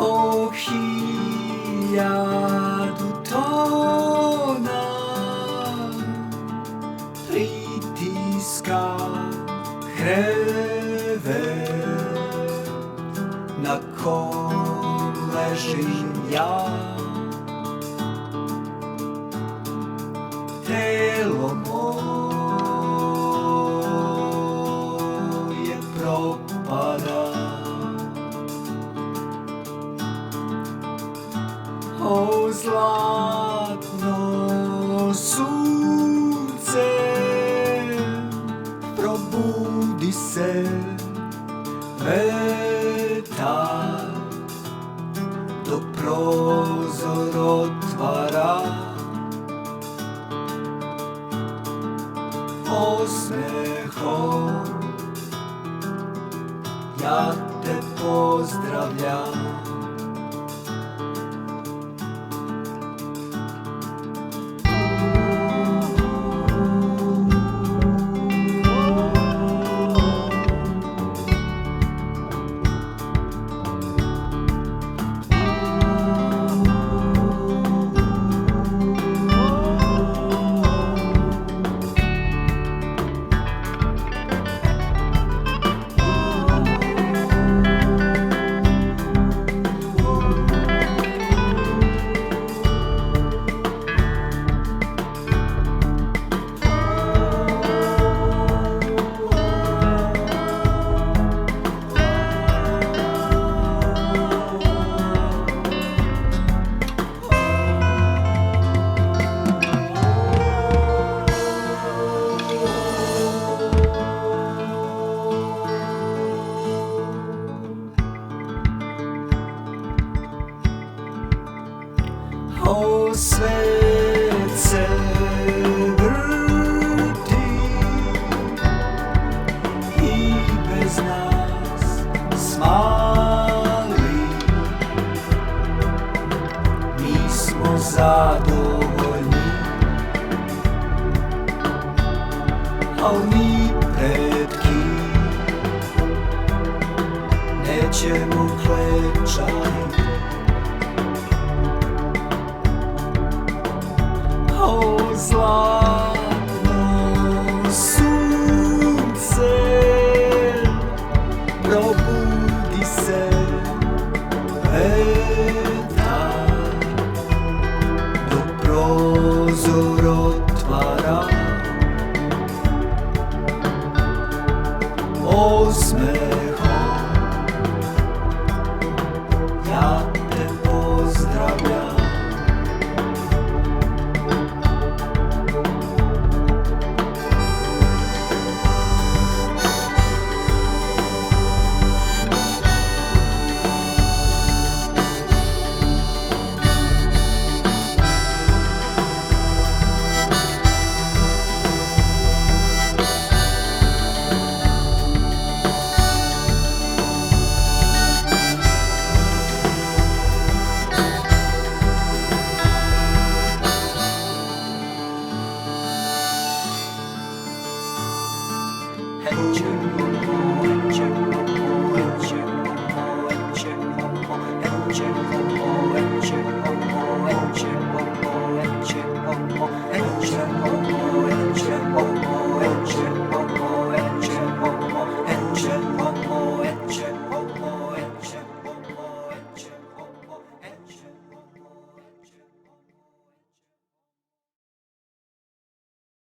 O hiljadu tona pritiska krevet na kom ležim ja. Telo moje propada. O zlatno sunce, probudi se. Vetar do prozor otvara. Osmehom ja te pozdravljam. O svet se vrti i bez nas smali. Mi smo zadovoljni, al mi pretki nećemo klečati. O zlatno sunce, probudi se. Vetar do prozor otvara. Osmehom